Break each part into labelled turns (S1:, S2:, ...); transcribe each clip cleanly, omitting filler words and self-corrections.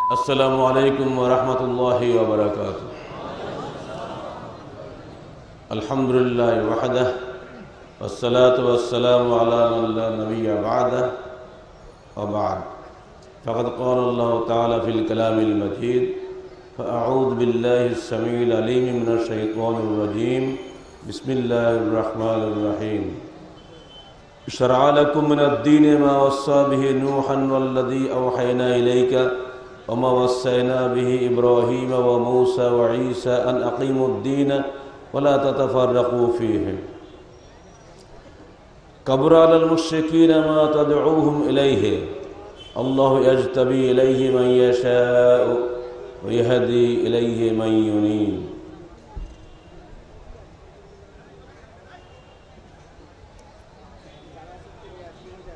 S1: अस्सलामु अलैकुम व रहमतुल्लाहि व बरकातुहू। अल्हम्दुलिल्लाहि वहदह वस्सलातु वस्सलामु अला मन ला नबिय्य बअदह व बअद। फ़क़द क़ाल अल्लाहु तआला फ़िल कलामिल मजीद फ़अऊज़ु बिल्लाहिस समीइल अलीम मिनश शैतानिर रजीम। बिस्मिल्लाहिर रहमानिर रहीम। शरअ लकुम मिनद्दीन मा वस्सा बिहि नूहन वल्लज़ी अवहयना इलैका वमा वस्सैना बिहि इब्राहीम व मूसा व ईसा अन अक़ीमुद्दीन वला ततफ़र्रक़ू फ़ीहि। कबुर अलल मुश्रिकीन मा तदऊहुम इलैहि अल्लाहु यज्तबी इलैहि मन यशाअ व यहदी इलैहि मन युनीब।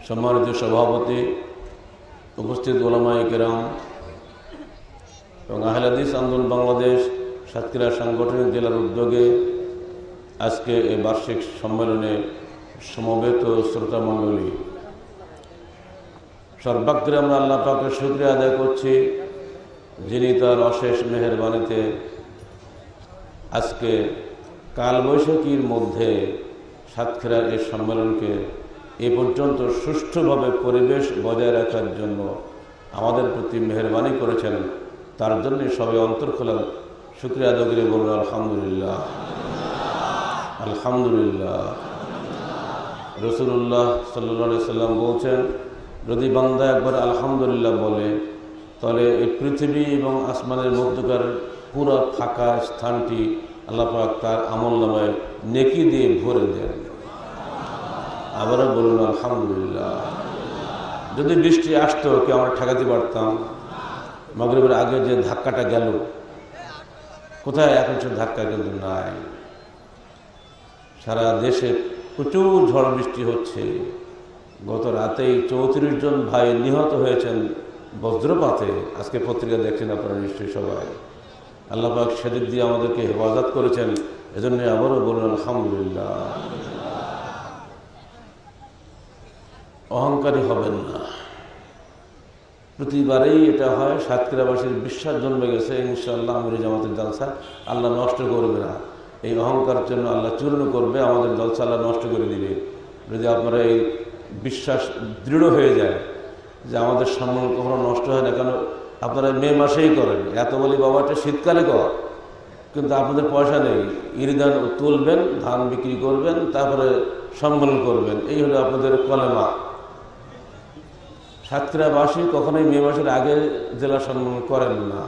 S1: सम्मानित सभापति, उपस्थित उलमाए किराम এবং আহলে হাদিস আন্দোলন বাংলাদেশ সাতক্ষীরা সাংগঠনিক জেলার উদ্যোগে আজকে এই বার্ষিক সম্মেলনে সমবেত শ্রোতা মণ্ডলী, সর্বাগ্রে আমরা আল্লাহ পাকের শুকরিয়া আদায় করছি, যিনি তার অশেষ মেহেরবানিতে আজকে কালবৈশাখীর মধ্যে সাতক্ষীরার এই সম্মেলনকে এ পর্যন্ত সুষ্ঠুভাবে পরিবেশ বজায় রাখার জন্য আমাদের প্রতি মেহেরবানি করেছেন। তার জন্য সবাই অন্তর খোলা শুকরিয়া আদায় করে বলবো আলহামদুলিল্লাহ, আলহামদুলিল্লাহ। রাসূলুল্লাহ সাল্লাল্লাহু আলাইহি সাল্লাম বলছেন, যদি বান্দা একবার আলহামদুলিল্লাহ বলে তাহলে এই পৃথিবী এবং আসমানের মধ্যকার পুরো ফাঁকা স্থানটি আল্লাহ পাক তার আমলনামায় নেকি দিয়ে ভরে দেন। আবারও বলুন আলহামদুলিল্লাহ। যদি বৃষ্টি আসতো কি আমরা ঠেকাতে পারতাম? মাগরিবের আগে যে ধাক্কাটা গেল, কোথায় এখন সে ধাক্কা কিন্তু নাই। সারা দেশে প্রচুর ঝড় বৃষ্টি হচ্ছে। গত রাতেই 34 জন ভাই নিহত হয়েছেন বজ্রপাতে। আজকে পত্রিকা দেখছেন আপনারা নিশ্চয়ই সবাই। আল্লাহ পাক সেদিক দিয়ে আমাদেরকে হেফাজত করেছেন, এজন্য আবারও বলুন আলহামদুলিল্লাহ। অহংকারী হবেন না। প্রতিবারেই এটা হয়, সাতক্ষীরাবাসীর বিশ্বাস জন্মে গেছে ইনশাআল্লাহ আমির জামাতের জলসা আল্লাহ নষ্ট করবে না। এই অহংকারের জন্য আল্লাহ চূর্ণ করবে, আমাদের জলসা আল্লাহ নষ্ট করে দিবে। যদি আপনারা এই বিশ্বাস দৃঢ় হয়ে যায় যে আমাদের সম্মান কখনো নষ্ট হয় না, কেন আপনারা মে মাসেই করেন। এত বলি বাবা এটা শীতকালে কর, কিন্তু আপনাদের পয়সা নেই, ইরিদান তুলবেন, ধান বিক্রি করবেন, তারপরে সম্মেলন করবেন। এই হলো আপনাদের কলেমা। সাতক্ষীরাবাসী কখনোই মে মাসের আগে জেলা সম্মেলন করেন না।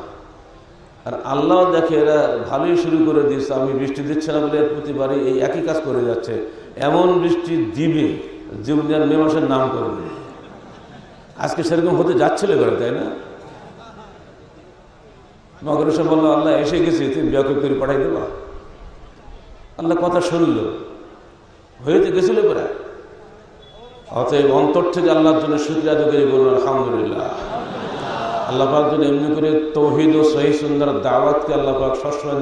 S1: আর আল্লাহ দেখে এরা ভালোই শুরু করে দিয়েছে, আমি বৃষ্টি দিচ্ছে না বলে প্রতিবারই এই একই কাজ করে যাচ্ছে। এমন বৃষ্টি দিবে জীবন মে মাসের নাম করবে। আজকে সেরকম হতে যাচ্ছিল করে, তাই না? মগর সে বললো আল্লাহ এসে গেছি, তুমি বিয়াকে করে পাঠাই দেবা। আল্লাহ কথা শুনলো, হয়েতে গেছিল প্রায়। অতএব অন্তর থেকে আল্লাহর জন্য শুকরিয়া আদায় করে বলুন আলহামদুলিল্লাহ। আল্লাহ পাক যেন এমনি করে তৌহিদ ও সহিহ সুন্নাহর দাওয়াতকে আল্লাহ পাক সবসময়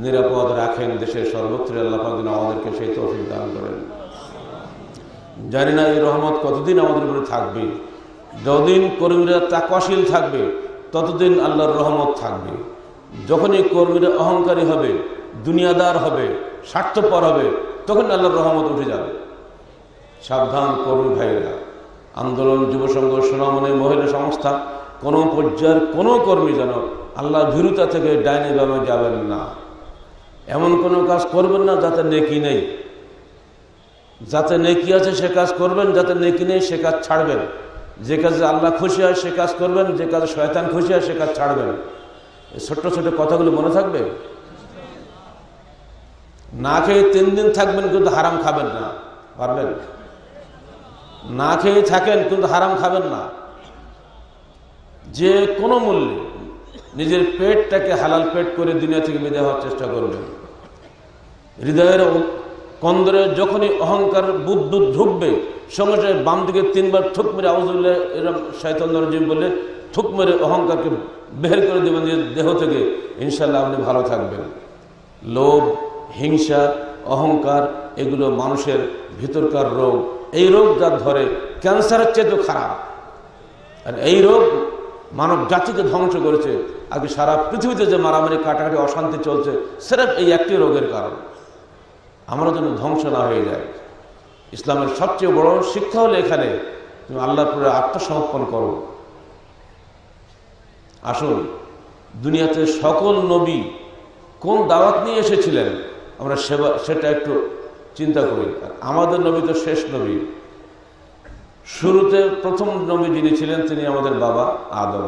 S1: নিরাপদ রাখেন। দেশের সর্বত্র আল্লাহ পাক যেন আমাদেরকে সেই তৌফিক দান করেন। জানি না এই রহমত কতদিন আমাদের উপরে থাকবে। যতদিন কর্মীরা তাকওয়াশীল থাকবে ততদিন আল্লাহর রহমত থাকবে। যখনই কর্মীরা অহংকারী হবে, দুনিয়াদার হবে, স্বার্থপর হবে, তখন আল্লাহর রহমত উঠে যাবে। সাবধান কর্মী ভাইরা, আন্দোলন, যুব সংঘ, সোনামণি, মহিলা সংস্থা, কোনো পর্যায়ের কোনো কর্মী যেন আল্লাহ ভীরুতা থেকে ডাইনে বামে যাবেন না। এমন কোনো কাজ করবেন না যাতে নেকি নেই। যাতে নেকি আছে সে কাজ করবেন, যাতে নেকি নেই সে কাজ ছাড়বেন। যে কাজে আল্লাহ খুশি হয় সে কাজ করবেন, যে কাজে শয়তান খুশি হয় সে কাজ ছাড়বেন। এই ছোট্ট ছোট কথাগুলো মনে থাকবে। না খেয়ে 3 দিন থাকবেন কিন্তু হারাম খাবেন না, পারবেন? না খেয়ে থাকেন কিন্তু হারাম খাবেন না। যে কোনো মূল্যে নিজের পেটটাকে হালাল পেট করে দুনিয়া থেকে বিদায় হওয়ার চেষ্টা করবেন। হৃদয়ের কন্দরে যখনই অহংকার বুদ্ধ ঢুকবে, সঙ্গে সঙ্গে বাম দিকে 3 বার থুক মেরে আউযুবিল্লাহ এরকম শয়তানুর রাজিম বলে থুক মেরে অহংকারকে বের করে দেবেন নিজের দেহ থেকে। ইনশাআল্লাহ আপনি ভালো থাকবেন। লোভ, হিংসা, অহংকার এগুলো মানুষের ভিতরকার রোগ। এই রোগ যার ধরে ক্যান্সারের চেয়ে তো খারাপ। আর এই রোগ মানব জাতিকে ধ্বংস করেছে। আগে সারা পৃথিবীতে যে মারামারি কাটাকাটি অশান্তি চলছে সেটা এই একটি রোগের কারণ। আমরা যেন ধ্বংস না হয়ে যায়। ইসলামের সবচেয়ে বড় শিক্ষা হলো এখানে তুমি আল্লাহর উপরে আত্মসমর্পণ করো। আসুন, দুনিয়াতে সকল নবী কোন দাওয়াত নিয়ে এসেছিলেন আমরা সেটা একটু চিন্তা করি। আমাদের নবী তো শেষ নবী। শুরুতে প্রথম নবী যিনি ছিলেন তিনি আমাদের বাবা আদম।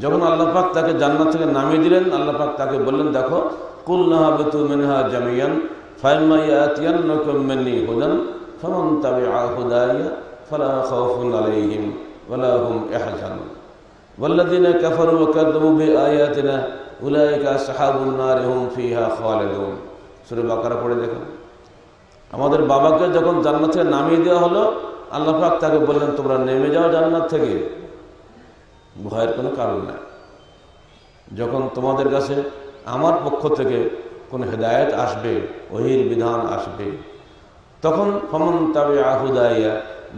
S1: যখন আল্লাহ পাক তাকে জান্নাত থেকে নামিয়ে দিলেন, আল্লাহ পাক তাকে বললেন, দেখো কুলনা হাবিতু মিনহা জামিয়ান ফাইম্মা ইয়াতিয়ান্নাকুম মিন্নি হুদান ফামান তাবিআ হুদায়া ফালা খাউফুন আলাইহিম ওয়ালা হুম ইয়াহজানুন ওয়াল্লাযীনা কাফারু ওয়া কাযযাবু বিআয়াতিনা উলাইকা আসহাবুন নার হুম ফিহা খালিদুন। সূরা বাকারা পড়ে দেখুন। আমাদের বাবাকে যখন জান্নাত থেকে নামিয়ে দেওয়া হলো, আল্লাহ পাক তাকে বললেন, তোমরা নেমে যাও জান্নাত থেকে, ভয়ের কোনো কারণ নাই। যখন তোমাদের কাছে আমার পক্ষ থেকে কোন হেদায়েত আসবে, ওহীর বিধান আসবে, তখন ফামান তাবিআ হুদায়া,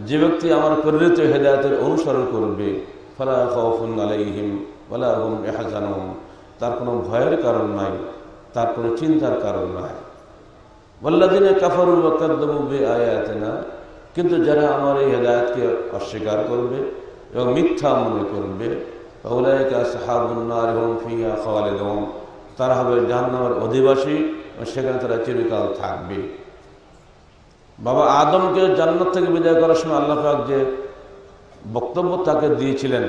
S1: যে ব্যক্তি আমার প্রেরিত হেদায়েতের অনুসরণ করবে, ফালা খাউফুন আলাইহিম ওয়ালা হুম ইয়াহজানুন, তার কোনো ভয়ের কারণ নাই, তার কোনো চিন্তার কারণ নাই। ওয়াল্লাযীনা কাফারু ওয়া কাযযাবু বিআয়াতিনা, কিন্তু যারা আমার এই হেদায়েতকে অস্বীকার করবে এবং মিথ্যা মনে করবে, উলাইকা আসহাবুন নার হুম ফিহা খালিদুন, তারা হবে জাহান্নামের অধিবাসী এবং সেখানে তারা চিরকাল থাকবে। বাবা আদমকে জান্নাত থেকে বিদায় করার সময় আল্লাহ পাক যে বক্তব্য তাকে দিয়েছিলেন,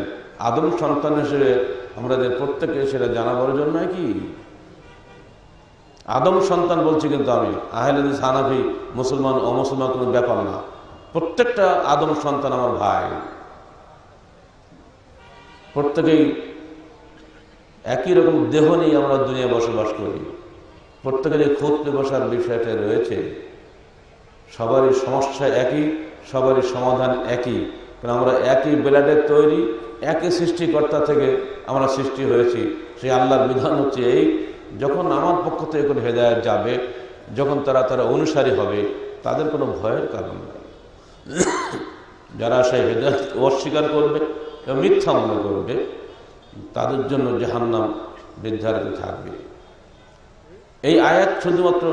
S1: আদম সন্তান হিসেবে আমাদের প্রত্যেকে সেটা জানাবার জন্য কি আদম সন্তান বলছি, কিন্তু আমি আহলে হাদিস হানাফি মুসলমান অমুসলমান কোনো ব্যাপার না, প্রত্যেকটা আদম সন্তান আমার ভাই। প্রত্যেকেই একই রকম দেহ নিয়ে আমরা দুনিয়া বসবাস করি। প্রত্যেকের খুঁততে বসার বিষয়টা রয়েছে। সবারই সমস্যা একই, সবারই সমাধান একই, কারণ আমরা একই ব্লাডের তৈরি, একই সৃষ্টিকর্তা থেকে আমরা সৃষ্টি হয়েছি। সেই আল্লাহর বিধান হচ্ছে এই, যখন আমার পক্ষ থেকে কোনো হেদায়েত যাবে, যখন তারা অনুসারী হবে, তাদের কোনো ভয়ের কারণ নেই। যারা সেই হেদায়েত অস্বীকার করবে এবং মিথ্যা মনে করবে, তাদের জন্য জাহান্নাম নির্ধারিত থাকবে। এই আয়াত শুধুমাত্র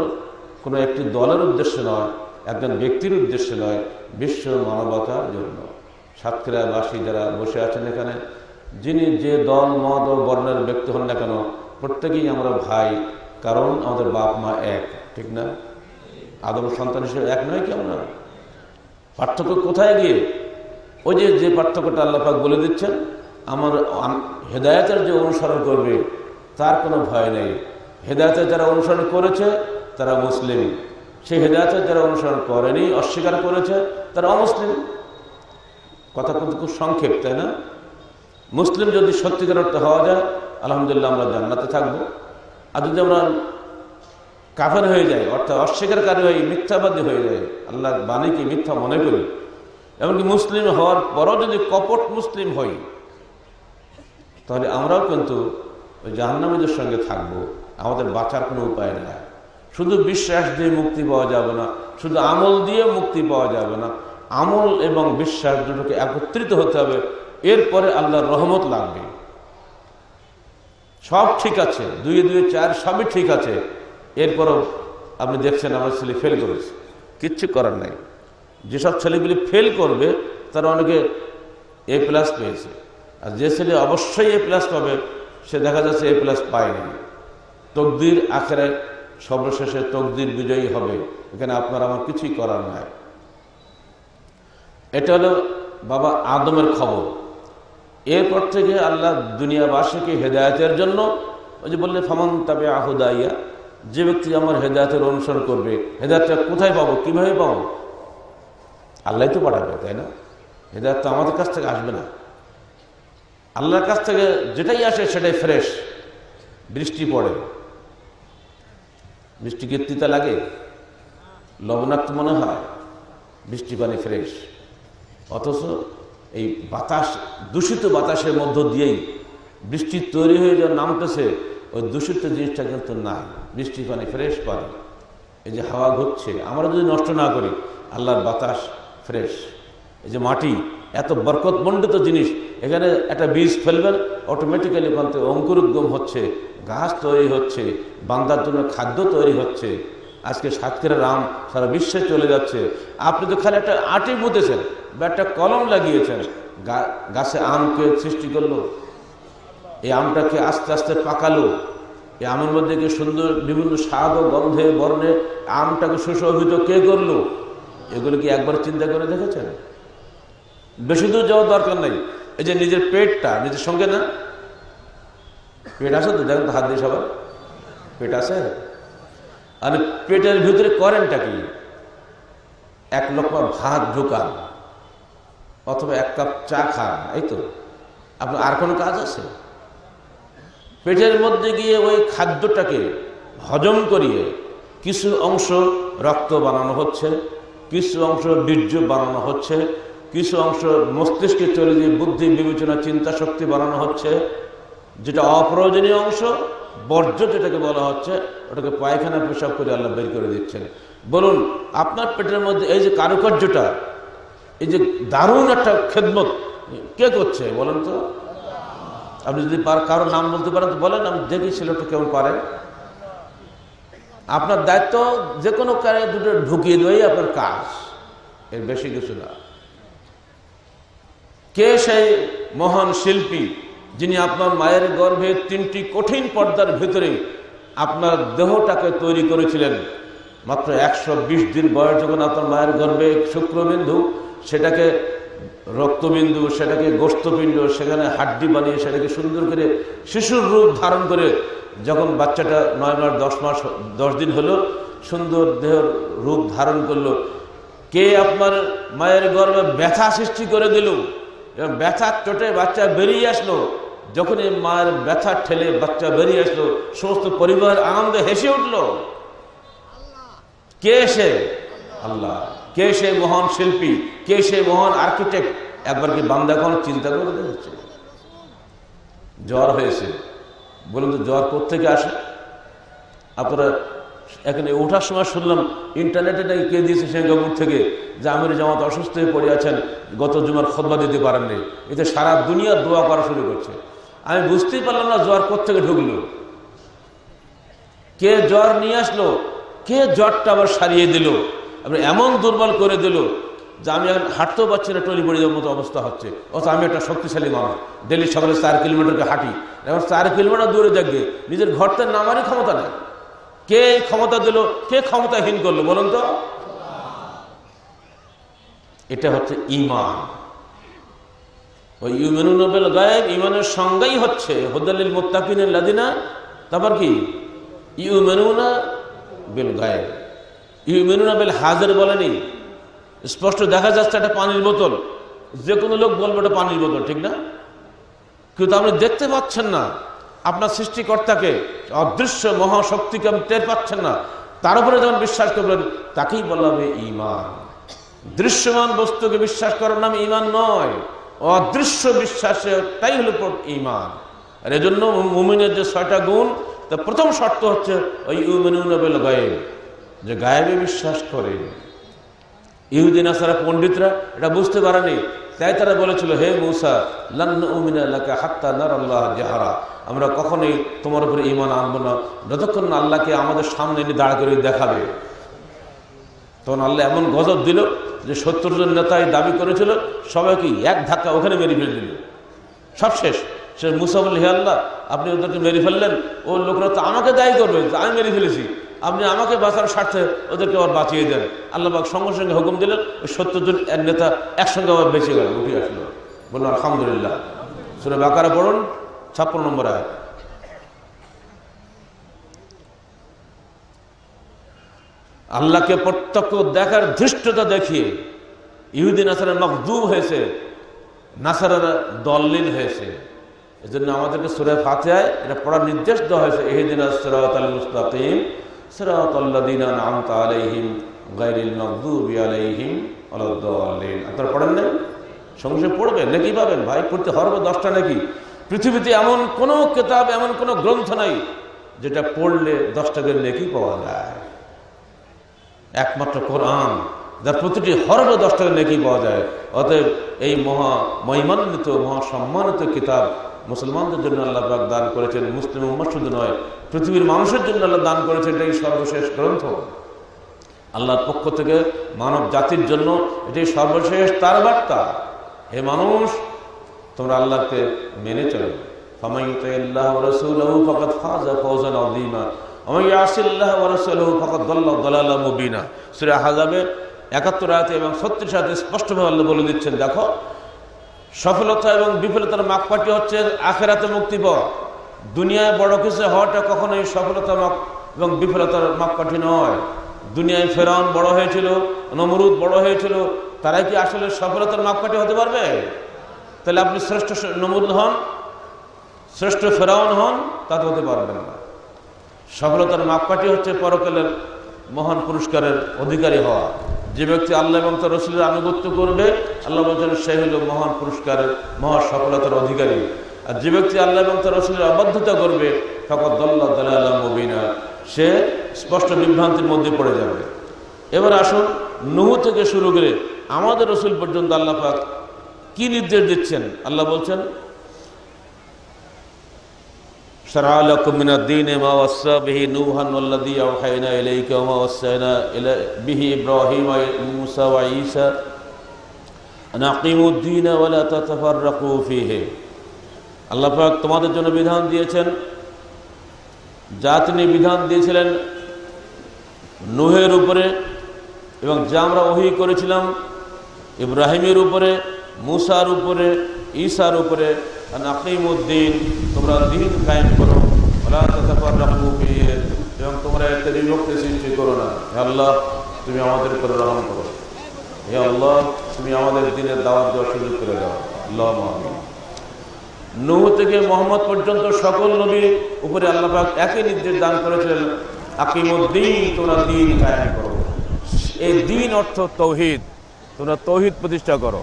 S1: কোনো একটি দলের উদ্দেশ্যে নয়, একজন ব্যক্তির উদ্দেশ্যে নয়, বিশ্ব মানবতার জন্য। সাতক্ষীরাবাসী যারা বসে আছেন এখানে, যিনি যে দল মত ও বর্ণের ব্যক্তি হন না কেন, প্রত্যেকেই আমরা ভাই, কারণ আমাদের বাপ মা এক, ঠিক না? আদম সন্তান হিসেবে এক নয় কি আমরা? পার্থক্য কোথায় গিয়ে? ওই যে পার্থক্যটা আল্লাহ পাক বলে দিচ্ছেন, আমার হেদায়েতের যে অনুসরণ করবে তার কোনো ভয় নেই। হেদায়েতের যারা অনুসরণ করেছে তারা মুসলিম, সেই হেদায়েতের যারা অনুসরণ করেনি, অস্বীকার করেছে, তারা অমুসলিম। কথা কিন্তু খুব সংক্ষেপ, তাই না? মুসলিম যদি সত্যিকার অর্থে হওয়া যায়, আলহামদুলিল্লাহ আমরা জান্নাতে থাকবো। আর যদি আমরা কাফের হয়ে যাই, অর্থাৎ অস্বীকারী হয়ে মিথ্যাবাদী হয়ে যায়, আল্লাহর বাণীকে মিথ্যা মনে করি, এমনকি মুসলিম হওয়ার পরও যদি কপট মুসলিম হই, তাহলে আমরাও কিন্তু ওই জাহান্নামীদের সঙ্গে থাকবো। আমাদের বাঁচার কোনো উপায় নেই। শুধু বিশ্বাস দিয়ে মুক্তি পাওয়া যাবে না, শুধু আমল দিয়ে মুক্তি পাওয়া যাবে না, আমল এবং বিশ্বাস দুটোকে একত্রিত হতে হবে। এরপরে আল্লাহর রহমত লাগবে। সব ঠিক আছে, 2 2 4 সবই ঠিক আছে, এরপরও আপনি দেখছেন আমার ছেলে ফেল করেছে, কিচ্ছু করার নাই। যেসব ছেলেগুলি ফেল করবে তারা অনেকে A+ পেয়েছে, আর যে ছেলে অবশ্যই A+ পাবে সে দেখা যাচ্ছে A+ পায়নি। তকদির আখেরে সর্বশেষে তকদির বিজয়ী হবে, এখানে আপনার আমার কিছুই করার নাই। এটা হলো বাবা আদমের খবর। এরপর থেকে আল্লাহ দুনিয়াবাসীকে হেদায়েতের জন্য ওই যে বললে ফামান তাবিআ হুদায়া, যে ব্যক্তি আমার হেদায়েতের অনুসরণ করবে, হেদায়েতটা কোথায় পাবো, কিভাবে পাবো? আল্লাহই তো পাঠাবে, তাই না? হেদায়েত তো আমাদের কাছ থেকে আসবে না। আল্লাহর কাছ থেকে যেটাই আসে সেটাই ফ্রেশ। বৃষ্টি পড়ে, বৃষ্টি কি তিতা লাগে, লবণাক্ত মনে হয়? বৃষ্টি পানি ফ্রেশ। অথচ এই বাতাস, দূষিত বাতাসের মধ্য দিয়েই বৃষ্টি তৈরি হয়ে যা নামতেছে, ওই দূষিত জিনিসটা কিন্তু নাই, বৃষ্টি পানি ফ্রেশ পানি। এই যে হাওয়া ঘুরছে, আমরা যদি নষ্ট না করি, আল্লাহর বাতাস ফ্রেশ। এই যে মাটি, এত বরকতমণ্ডিত জিনিস, এখানে একটা বীজ ফেলবেন, অটোমেটিক্যালি ওখান থেকে অঙ্কুরোদ্গম হচ্ছে, গাছ তৈরি হচ্ছে, বান্দার জন্য খাদ্য তৈরি হচ্ছে। আজকে সাতক্ষীরার আম সারা বিশ্বে চলে যাচ্ছে। আপনি তো খালি একটা আটি পুঁতেছেন বা একটা কলম লাগিয়েছেন, গাছে আমকে সৃষ্টি করলো, এই আমটাকে আস্তে আস্তে পাকালো, এই আমের মধ্যে কি সুন্দর বিভিন্ন স্বাদ ও গন্ধে বর্ণে আমটাকে সুশোভিত কে করলো? এগুলো কি একবার চিন্তা করে দেখেছেন? বেশি দূর যাওয়ার দরকার নেই। এই যে নিজের পেটটা নিজের সঙ্গে না, পেট আছে তো, দেখেন তো হাত দিয়ে সবার পেট আছে। আর পেটের ভিতরে করেনটা কি? এক লোকমা ভাত ঢোকান অথবা এক কাপ চা খান, এই তো। আপনার আর কোনো কাজ আছে? পেটের মধ্যে গিয়ে ওই খাদ্যটাকে হজম করিয়ে কিছু অংশ রক্ত বানানো হচ্ছে, কিছু অংশ বীর্য বানানো হচ্ছে, কিছু অংশ মস্তিষ্কে চলে গিয়ে বুদ্ধি বিবেচনা চিন্তা শক্তি বানানো হচ্ছে। যেটা অপ্রয়োজনীয় অংশ, বর্জ্য যেটাকে বলা হচ্ছে, ওটাকে পায়খানা পেশাব করে আল্লাহ বের করে দিচ্ছেন। বলুন, আপনার পেটের মধ্যে এই যে কারুকার্যটা, এই যে দারুণ একটা খেদমত কে করছে বলেন তো? আপনি যদি কারোর নাম বলতে পারেন তো বলেন, আমি দেখি ছেলেটা কেমন পারে। আপনার দায়িত্ব যে কোনো কারে দুটো ঢুকিয়ে দেওয়াই আপনার কাজ, এর বেশি কিছু না। কে সেই মহান শিল্পী যিনি আপনার মায়ের গর্ভে 3টি কঠিন পর্দার ভিতরে আপনার দেহটাকে তৈরি করেছিলেন? মাত্র 120 দিন বয়স যখন আপনার মায়ের গর্ভে শুক্রবিন্দু, সেটাকে রক্তবিন্দু, সেটাকে গোস্তপিণ্ড, সেখানে হাড্ডি বানিয়ে সেটাকে সুন্দর করে শিশুর রূপ ধারণ করে যখন বাচ্চাটা 9 মাস 10 মাস 10 দিন হলো, সুন্দর দেহের রূপ ধারণ করলো। কে আপনার মায়ের গর্ভে ব্যথা সৃষ্টি করে দিল এবং ব্যথার চোটে বাচ্চা বেরিয়ে আসলো। যখন এই মায়ের ব্যথা ঠেলে বাচ্চা বেরিয়ে আসলো, সমস্ত পরিবার আনন্দে হেসে উঠল। কে সে? আল্লাহ। কে সে মহান শিল্পী? কে সে মহান আর্কিটেক্ট? একবার কি বান্দা এখন চিন্তা করে দেখছে? জ্বর হয়েছে, বলুন তো জ্বর কোত্থেকে আসে? আপনারা এখানে ওঠার সময় শুনলাম ইন্টারনেটে নাকি কে দিয়েছে সিঙ্গাপুর থেকে যে আমির জামাত অসুস্থ হয়ে পড়ে আছেন, গত জুমার খুতবা দিতে পারেননি। এতে সারা দুনিয়া দোয়া করা শুরু করছে। আমি বুঝতেই পারলাম না জ্বর কোত্থেকে ঢুকলো, কে জ্বর নিয়ে আসলো, কে জ্বরটা আবার সারিয়ে দিল, আবার এমন দুর্বল করে দিল যে আমি এখন হাঁটতেও পারছি না, টলি পড়ে যাওয়ার মতো অবস্থা হচ্ছে। অথচ আমি একটা শক্তিশালী মানুষ, ডেলি সকালে 4 কিলোমিটারকে হাঁটি, এখন 4 কিলোমিটার দূরে দেখবে নিজের ঘরতে নামারই ক্ষমতা নেই। কে ক্ষমতা দিল? কে ক্ষমতাহীন করলো বলুন তো? এটা হচ্ছে ঈমান। ওই ইউমিনুনা বিল গায়ব, ঈমানের সংজ্ঞাই হচ্ছে হুদাল্লিল মুত্তাকিনের লাযিনা, তারপর কি ইউমিনুনা বিল গায়ব। ইউমিনুনা বিল হাজির বলেনি, স্পষ্ট দেখা যাচ্ছে একটা পানির বোতল, যে কোনো লোক বলবে এটা পানির বোতল, ঠিক না? কিন্তু আপনি দেখতে পাচ্ছেন না আপনার সৃষ্টিকর্তাকে, অদৃশ্য মহাশক্তিকে আপনি টের পাচ্ছেন না, তার উপরে যখন বিশ্বাস করবেন তাকেই বলা হবে ঈমান। দৃশ্যমান বস্তুকে বিশ্বাস করার নাম ঈমান নয়, অদৃশ্য বিশ্বাসটাই হলো ঈমান। আর এজন্য মুমিনের যে 6টা গুণ, তার প্রথম শর্ত হচ্ছে ওই ইউমিনুনা বিল গায়ব, যে গায়েবে বিশ্বাস করে। ইহুদি নাসারা পণ্ডিতরা এটা বুঝতে পারেনি, তাই তারা বলেছিল, হে মূসা লান নুমিনা লাকা হাত্তা নারাল্লাহ জাহরা, আমরা কখনোই তোমার উপরে ঈমান আনবো না যতক্ষণ না আল্লাহকে আমাদের সামনে এনে দাঁড় করে দেখাবে। তখন আল্লাহ এমন গজব দিল যে 70 জন নেতাই দাবি করেছিল, সবাইকে এক ধাক্কা ওখানে মেরে ফেলে দিল, সব শেষ। সে মূসা বলল, হে আল্লাহ, আপনি ওদেরকে মেরে ফেললেন, ও লোকরা তো আমাকে দায়ী করবে যে আমি মেরে ফেলেছি, আপনি আমাকে বাঁচার স্বার্থে ওদেরকে আবার বাঁচিয়ে দেন। আল্লাহ পাক সঙ্গে সঙ্গে হুকুম দিলেন, ওই 70 জন নেতা একসঙ্গে আবার বেঁচে গেল, উঠে আসলো। বলুন আলহামদুলিল্লাহ। সূরা বাকারা পড়ুন 56 নম্বর আয়াত। আল্লাহকে প্রত্যক্ষ দেখার ধৃষ্টতা দেখিয়ে ইহুদি নাসারা মখদুব হয়েছে, নাসারারা দল্লিল হয়েছে। এজন্য আমাদেরকে সূরা ফাতিহায় এটা পড়ার নির্দেশ দেওয়া হয়েছে, ইহদিনাস সিরাতাল মুস্তাকিম সিরাতাল্লাযিনা আন'আমতা আলাইহিম গায়রিল মাগদুবি আলাইহিম ওয়ালাদ-দাল্লিন। আপনারা পড়েন না? সঙ্গে সঙ্গে পড়বেন, নেকি পাবেন ভাই, পড়তে হবে 10টা নেকি। পৃথিবীতে এমন কোনো কিতাব, এমন কোনো গ্রন্থ নাই যেটা পড়লে 10টা করে নেকি পাওয়া যায়। একমাত্র কোরআন। যার প্রতিটি হরফে 10 টাকা নেকি পাওয়া যায়। অতএব এই মহিমান্বিত মহাসম্মানিত কিতাব মুসলমানদের জন্য আল্লাহ পাক দান করেছেন, মুসলিম উম্মাহ শুধু নয় পৃথিবীর মানুষের জন্য আল্লাহ দান করেছেন। এটাই সর্বশেষ গ্রন্থ আল্লাহর পক্ষ থেকে মানব জাতির জন্য, এটাই সর্বশেষ তার বার্তা। হে মানুষ, তোমরা আল্লাহকে মেনে চলো। ফামান ইউতিল্লাহ ওয়া রাসূলাহু ফাকাদ ফাযা ফাওজান আযীমা ওয়া মান ইয়াসিল্লাহ ওয়া রাসূলাহু ফাকাদ দাল্লা দালালাম মুবিনা। সূরা আহজাবের 71 আয়াতে এবং 36 আয়াতে স্পষ্টভাবে আল্লাহ বলে দিচ্ছেন, দেখো সফলতা এবং বিফলতার মাপকাঠি হচ্ছে আখিরাতে মুক্তি পাওয়া। দুনিয়ায় বড় কিছু হওয়াটা কখনোই সফলতা এবং বিফলতার মাপকাঠি নয়। দুনিয়ায় ফেরাউন বড় হয়েছিল, নমরুদ বড় হয়েছিল, তারাই কি আসলে সফলতার মাপকাঠি হতে পারবে? তাহলে আপনি শ্রেষ্ঠ নমরুদ হন, শ্রেষ্ঠ ফেরাউন হন, তা তো হতে পারবেন না। সফলতার মাপকাঠি হচ্ছে পরকালের মহান পুরস্কারের অধিকারী হওয়া। যে ব্যক্তি আল্লাহ এবং তার রাসূলের আনুগত্য করবে, আল্লাহ বলেন সে হলো মহান পুরস্কারের মহা সফলতার অধিকারী। আর যে ব্যক্তি আল্লাহ এবং তার রাসূলের অবাধ্যতা করবে, ফাকাদ দাল্লা দালালাম মুবিনা, সে স্পষ্ট বিভ্রান্তির মধ্যে পড়ে যাবে। এবার আসুন, নূহ থেকে শুরু করে আমাদের রাসূল পর্যন্ত আল্লাহ পাক কি নির্দেশ দিচ্ছেন। আল্লাহ বলছেন, شرع لكم من الدين ما وصى به نوحا والذي أوحينا إليك وما وصينا به إبراهيم وموسى وعيسى أن أقيموا الدين ولا تتفرقوا فيه। আল্লাহ পাক তোমাদের জন্য বিধান দিয়েছেন, যা তিনি বিধান দিয়েছিলেন নূহের উপরে এবং যা আমরা ওহী করেছিলাম ইব্রাহিমের উপরে, মুসার উপরে, ঈসার উপরে, আন আকিমুদ্দিন, তোমরা দিন কায়েম করো, ওয়ালা তাতাফাররাকু ফীহি, এবং তোমরা এতে বিভক্তি সৃষ্টি করো না। হে আল্লাহ, তুমি আমাদের উপর রহম করো। হে আল্লাহ, তুমি আমাদের দ্বীনের দাওয়াত দেওয়ার সুযোগ করে দাও। আল্লাহুম্মা আমিন। নূহ থেকে মুহাম্মদ পর্যন্ত সকল নবীর উপরে আল্লাহ পাক একই নির্দেশ দান করেছিলেন, আকিমুদ্দিন, তোমরা দিন কায়েম করো। এই দিন অর্থ তাওহীদ, তোমরা তাওহীদ প্রতিষ্ঠা করো।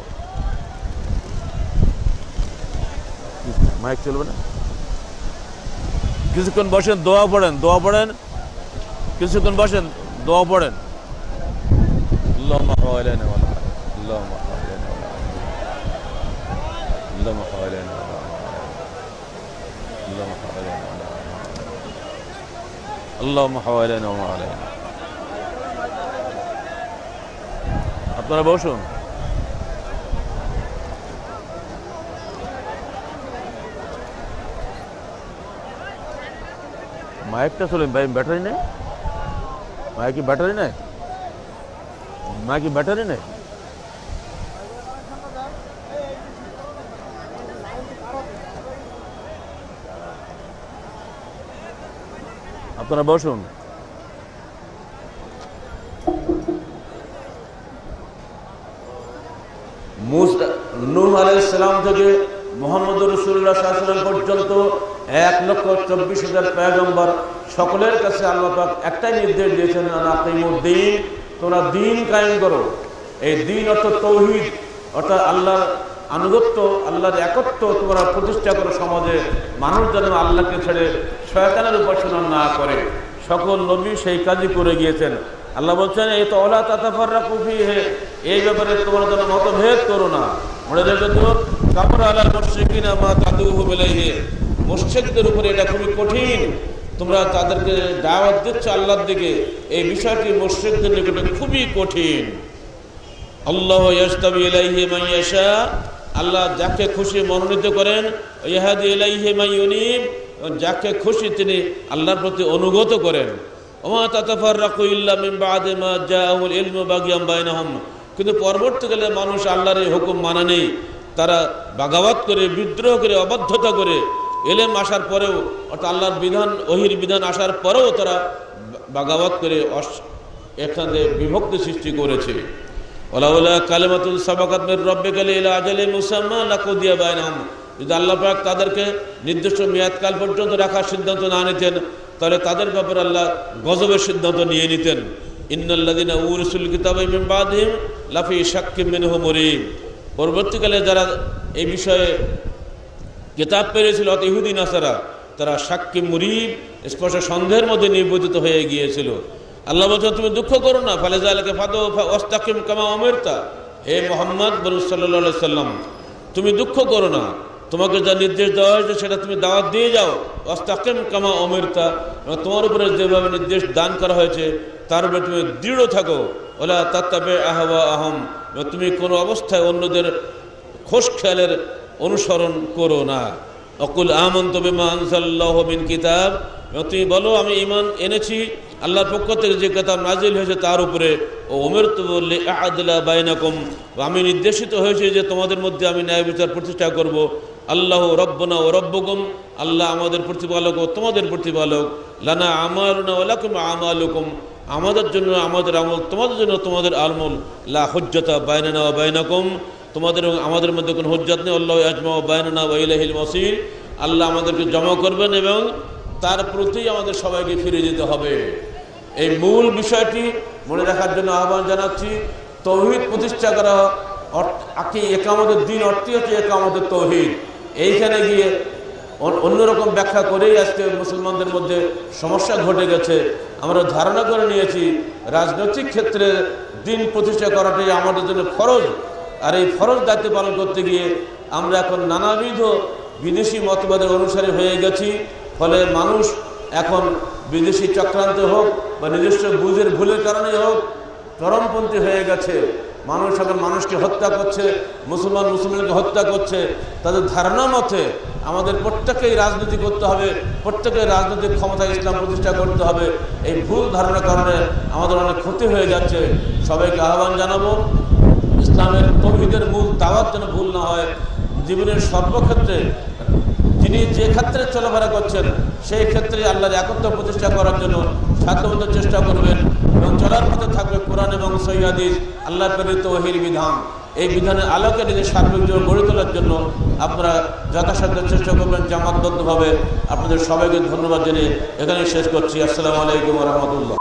S1: মাইক চলবে না? কিছুক্ষণ বসেন, দোয়া পড়েন, দোয়া পড়েন, কিছুক্ষণ বসেন, দোয়া পড়েন। আল্লাহুম্মা হাওয়ালানা ওয়া লা, আল্লাহুম্মা হাওয়ালানা ওয়া লা, আল্লাহুম্মা হাওয়ালানা ওয়া লা, আল্লাহুম্মা হাওয়ালানা ওয়া লা, আল্লাহুম্মা হাওয়ালানা ওয়া লা। আপনারা বসুন। মাইকটা চলেন ভাই, ব্যাটারি নেই? মাইকি ব্যাটারি নেই? মাইকি ব্যাটারি নেই? আপনারা বসুন। নূহ আলাইহিস সালাম থেকে মুহাম্মদ রাসূলুল্লাহ সাল্লাল্লাহু আলাইহি ওয়াসাল্লাম পর্যন্ত 1,24,000 পয়গম্বর, সকলের কাছে আল্লাহ পাক একটাই নির্দেশ দিয়েছেন, আকিমুদ্দিন, তোমরা দিন কায়েম করো। এই দিন অর্থ তাওহীদ, অর্থাৎ আল্লাহর আনুগত্য, আল্লাহর একত্ব তোমরা প্রতিষ্ঠা করো সমাজে। মানুষ যেন আল্লাহকে ছেড়ে শয়তানের উপাসনা না করে। সকল নবী সেই কাজই করে গিয়েছেন। আল্লাহ বলছেন, এই তো ওয়ালা তাতাফাররাকু ফীহি, এই ব্যাপারে তোমরা যেন মতভেদ করো না। মনে রেখে তো, কাফারা আলাল মুশরিকিনা মা তাদউহুম ইলাইহি, মুশরিকদের উপরে এটা খুবই কঠিন। তোমরা তাদেরকে দাওয়াত দিচ্ছ আল্লাহর দিকে, এই বিষয়টি মুশরিকদের নিকটে খুবই কঠিন। আল্লাহু ইয়াস্তাবি ইলাইহি মান ইয়াশা, আল্লাহ যাকে খুশি মনোনীত করেন, ইয়াহদি ইলাইহি মান ইউনিব, যাকে খুশি তিনি আল্লাহর প্রতি অনুগত করেন। ওমা তাতাফাররাকু ইল্লা মিন বাদি মা জাআহুল ইলমু বাগিয়াম বাইনাহুম, কিন্তু পরবর্তীকালে মানুষ আল্লাহর এই হুকুম মানে নেই, তারা বাগাওয়াত করে, বিদ্রোহ করে, অবাধ্যতা করে, এলেম আসার পরেও, অর্থাৎ আল্লাহর বিধান, ওহির বিধান আসার পরেও তারা বাগাওয়াত করে এখানে বিভক্তি সৃষ্টি করেছে। ওয়ালাউলা কালিমাতুন সাবাকাত মির রাব্বিকা ইলা আজালিন মুসাম্মা লাকুদিয়া বাইনাহুম, যদি আল্লাহ পাক তাদেরকে নির্দিষ্ট মেয়াদকাল পর্যন্ত রাখার সিদ্ধান্ত না নিতেন, তাহলে তাদের ব্যাপারে আল্লাহ গজবের সিদ্ধান্ত নিয়ে নিতেন। ইন্নাল্লাযিনা উরসিল কিতাবা মিন বাদিহিম লাফি শাক্কিম মিনহু মুরিব, পরবর্তীকালে যারা এই বিষয়ে কিতাব পেয়েছিল, অর্থাৎ ইহুদি নাসারা, তারা শাক্কিম মুরিব, স্পষ্ট সন্দেহের মধ্যে নির্বচিত হয়ে গিয়েছিল। আল্লাহ বলছেন তুমি দুঃখ করো না, ফালিযালিকা ফাদউ ফাস্তাকিম কামা উমিরতা। হে মুহাম্মদ সাল্লাল্লাহু আলাইহি সাল্লাম, তুমি দুঃখ করো না, তোমাকে যা নির্দেশ দেওয়া হয়েছে সেটা তুমি দাওয়াত দিয়ে যাও। ওয়াস্তাকিম কামা উমিরতা, তোমার উপরে যেভাবে নির্দেশ দান করা হয়েছে তার উপরে তুমি দৃঢ় থাকো। ওয়ালা তাত্তাবি আহওয়াআহুম, তুমি কোনো অবস্থায় অন্যদের খোশ খেয়ালের অনুসরণ করো না। অকুল আমানতু বিমা আনজালাল্লাহু মিন কিতাব, তুমি বলো আমি ঈমান এনেছি আল্লাহর পক্ষ থেকে যে কিতাব নাজিল হয়েছে তার উপরে। ও উমিরতু লিআ'দিলা বাইনাকুম, আমি নির্দেশিত হয়েছে যে তোমাদের মধ্যে আমি ন্যায় বিচার প্রতিষ্ঠা করব। আল্লাহু রাব্বুনা ওয়া রাব্বুকুম, আল্লাহ আমাদের প্রতিপালক ও তোমাদের প্রতিপালক। লানা আমালুনা ওয়া লাকুম আমালুকুম, আমাদের জন্য আমাদের আমল, তোমাদের জন্য তোমাদের আমল। লা হুজ্জাতা বাইনানা ওয়া বাইনাকুম, তোমাদের এবং আমাদের মধ্যে কোনো হুজ্জাত নেই। আল্লাহু ইয়াজমাউ বাইনানা ওয়া ইলাইহিল মাসির, আল্লাহ আমাদেরকে জমা করবেন এবং তার প্রতি আমাদের সবাইকে ফিরে যেতে হবে। এই মূল বিষয়টি মনে রাখার জন্য আহ্বান জানাচ্ছি। তৌহিদ প্রতিষ্ঠা করা, একামতের দিন অর্থই হচ্ছে একামতের তৌহিদ। এইখানে গিয়ে অন্যরকম ব্যাখ্যা করেই আজকে মুসলমানদের মধ্যে সমস্যা ঘটে গেছে। আমরা ধারণা করে নিয়েছি রাজনৈতিক ক্ষেত্রে দিন প্রতিষ্ঠা করাটাই আমাদের জন্য ফরজ, আর এই ফরজ দায়িত্ব পালন করতে গিয়ে আমরা এখন নানাবিধ বিদেশি মতবাদের অনুসারী হয়ে গেছি। ফলে মানুষ এখন বিদেশি চক্রান্তে হোক বা নিজস্ব বুঝের ভুলের কারণে হোক চরমপন্থী হয়ে গেছে। মানুষ এখন মানুষকে হত্যা করছে, মুসলমানকে হত্যা করছে। তাদের ধারণা মতে আমাদের প্রত্যেকেই রাজনীতি করতে হবে, প্রত্যেকের রাজনৈতিক ক্ষমতায় ইসলাম প্রতিষ্ঠা করতে হবে। এই ভুল ধারণার কারণে আমাদের অনেক ক্ষতি হয়ে যাচ্ছে। সবাইকে আহ্বান জানাবো, ইসলামের তৌহিদের মূল দাওয়াত যেন ভুল না হয়। জীবনের সর্বক্ষেত্রে যিনি যে ক্ষেত্রে চলাফেরা করছেন সেই ক্ষেত্রে আল্লাহর একত্র প্রতিষ্ঠা করার জন্য সাধ্যমতো চেষ্টা করবেন এবং চলার পথে থাকবে কোরআন এবং সহিহ হাদিস, আল্লাহর প্রেরিত ওহীর বিধান। এই বিধানের আলোকে নিজের সার্বিক জীবন গড়ে তোলার জন্য আপনারা যথাসাধ্য চেষ্টা করবেন জামাতবদ্ধভাবে। আপনাদের সবাইকে ধন্যবাদ জানিয়ে এখানেই শেষ করছি। আসসালামু আলাইকুম ওয়া রাহমাতুল্লাহ।